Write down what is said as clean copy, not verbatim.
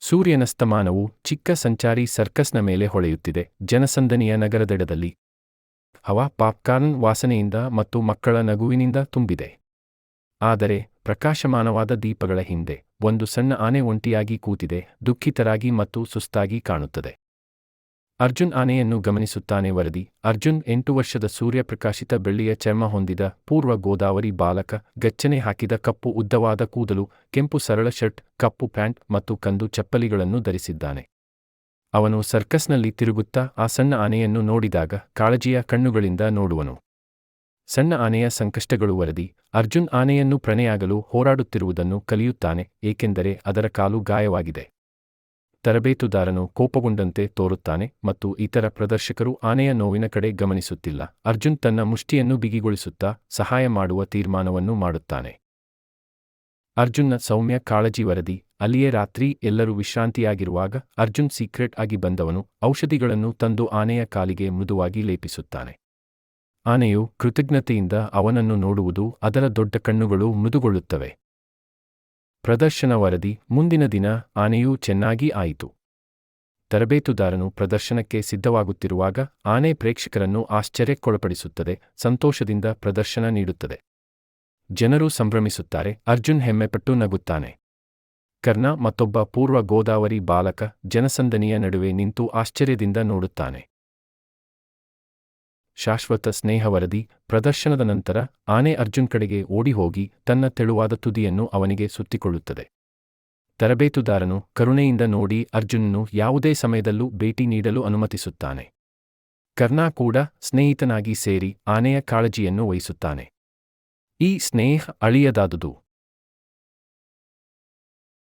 ಸೂರ್ಯನಸ್ತಮಾನವು ಚಿಕ್ಕ ಸಂಚಾರಿ ಸರ್ಕಸ್ನ ಮೇಲೆ ಹೊಳೆಯುತ್ತಿದೆ, ಜನಸಂದಣಿಯ ನಗರದೆಡೆದಲ್ಲಿ. ಹವಾ ಪಾಪ್ಕಾರ್ನ್ ವಾಸನೆಯಿಂದ ಮತ್ತು ಮಕ್ಕಳ ನಗುವಿನಿಂದ ತುಂಬಿದೆ. ಆದರೆ ಪ್ರಕಾಶಮಾನವಾದ ದೀಪಗಳ ಹಿಂದೆ ಒಂದು ಸಣ್ಣ ಆನೆ ಒಂಟಿಯಾಗಿ ಕೂತಿದೆ, ದುಃಖಿತರಾಗಿ ಮತ್ತು ಸುಸ್ತಾಗಿ ಕಾಣುತ್ತದೆ. ಅರ್ಜುನ್ ಆನೆಯನ್ನು ಗಮನಿಸುತ್ತಾನೆ. ವರದಿ: ಅರ್ಜುನ್ 8 ವರ್ಷದ ಸೂರ್ಯಪ್ರಕಾಶಿತ ಬೆಳ್ಳಿಯ ಚರ್ಮ ಹೊಂದಿದ ಪೂರ್ವ ಗೋದಾವರಿ ಬಾಲಕ, ಗಚ್ಚನೆ ಹಾಕಿದ ಕಪ್ಪು ಉದ್ದವಾದ ಕೂದಲು, ಕೆಂಪು ಸರಳ ಶರ್ಟ್, ಕಪ್ಪು ಪ್ಯಾಂಟ್ ಮತ್ತು ಕಂದು ಚಪ್ಪಲಿಗಳನ್ನು ಧರಿಸಿದ್ದಾನೆ. ಅವನು ಸರ್ಕಸ್ನಲ್ಲಿ ತಿರುಗುತ್ತಾ ಆ ಸಣ್ಣ ಆನೆಯನ್ನು ನೋಡಿದಾಗ ಕಾಳಜಿಯ ಕಣ್ಣುಗಳಿಂದ ನೋಡುವನು. ಸಣ್ಣ ಆನೆಯ ಸಂಕಷ್ಟಗಳು. ವರದಿ: ಅರ್ಜುನ್ ಆನೆಯನ್ನು ಪ್ರಣೆಯಾಗಲು ಹೋರಾಡುತ್ತಿರುವುದನ್ನು ಕಲಿಯುತ್ತಾನೆ, ಏಕೆಂದರೆ ಅದರ ಕಾಲು ಗಾಯವಾಗಿದೆ. ತರಬೇತುದಾರನು ಕೋಪಗೊಂಡಂತೆ ತೋರುತ್ತಾನೆ ಮತ್ತು ಇತರ ಪ್ರದರ್ಶಕರು ಆನೆಯ ನೋವಿನ ಕಡೆ ಗಮನಿಸುತ್ತಿಲ್ಲ. ಅರ್ಜುನ್ ತನ್ನ ಮುಷ್ಟಿಯನ್ನು ಬಿಗಿಗೊಳಿಸುತ್ತಾ ಸಹಾಯ ಮಾಡುವ ತೀರ್ಮಾನವನ್ನು ಮಾಡುತ್ತಾನೆ. ಅರ್ಜುನ್ನ ಸೌಮ್ಯ ಕಾಳಜಿ. ವರದಿ: ಅಲ್ಲಿಯೇ ರಾತ್ರಿ ಎಲ್ಲರೂ ವಿಶ್ರಾಂತಿಯಾಗಿರುವಾಗ ಅರ್ಜುನ್ ಸೀಕ್ರೆಟ್ ಆಗಿ ಬಂದವನು ಔಷಧಿಗಳನ್ನು ತಂದು ಆನೆಯ ಕಾಲಿಗೆ ಮೃದುವಾಗಿ ಲೇಪಿಸುತ್ತಾನೆ. ಆನೆಯು ಕೃತಜ್ಞತೆಯಿಂದ ಅವನನ್ನು ನೋಡುವುದು, ಅದರ ದೊಡ್ಡ ಕಣ್ಣುಗಳು ಮೃದುಗೊಳ್ಳುತ್ತವೆ. ಪ್ರದರ್ಶನ. ವರದಿ: ಮುಂದಿನ ದಿನ ಆನೆಯೂ ಚೆನ್ನಾಗಿ ಆಯಿತು. ತರಬೇತುದಾರನು ಪ್ರದರ್ಶನಕ್ಕೆ ಸಿದ್ಧವಾಗುತ್ತಿರುವಾಗ ಆನೆ ಪ್ರೇಕ್ಷಕರನ್ನು ಆಶ್ಚರ್ಯಕ್ಕೊಳಪಡಿಸುತ್ತದೆ, ಸಂತೋಷದಿಂದ ಪ್ರದರ್ಶನ ನೀಡುತ್ತದೆ. ಜನರು ಸಂಭ್ರಮಿಸುತ್ತಾರೆ. ಅರ್ಜುನ್ ಹೆಮ್ಮೆಪಟ್ಟು ನಗುತ್ತಾನೆ. ಕರ್ಣ, ಮತ್ತೊಬ್ಬ ಪೂರ್ವ ಗೋದಾವರಿ ಬಾಲಕ, ಜನಸಂದಣಿಯ ನಡುವೆ ನಿಂತು ಆಶ್ಚರ್ಯದಿಂದ ನೋಡುತ್ತಾನೆ. ಶಾಶ್ವತ ಸ್ನೇಹ. ವರದಿ: ಪ್ರದರ್ಶನದ ನಂತರ ಆನೆ ಅರ್ಜುನ್ ಕಡೆಗೆ ಓಡಿಹೋಗಿ ತನ್ನ ತೆಳುವಾದ ತುದಿಯನ್ನು ಅವನಿಗೆ ಸುತ್ತಿಕೊಳ್ಳುತ್ತದೆ. ತರಬೇತುದಾರನು ಕರುಣೆಯಿಂದ ನೋಡಿ ಅರ್ಜುನನ್ನು ಯಾವುದೇ ಸಮಯದಲ್ಲೂ ಭೇಟಿ ನೀಡಲು ಅನುಮತಿಸುತ್ತಾನೆ. ಕರ್ಣ ಕೂಡ ಸ್ನೇಹಿತನಾಗಿ ಸೇರಿ ಆನೆಯ ಕಾಳಜಿಯನ್ನು ವಹಿಸುತ್ತಾನೆ. ಈ ಸ್ನೇಹ ಅಳಿಯದಾದುದು.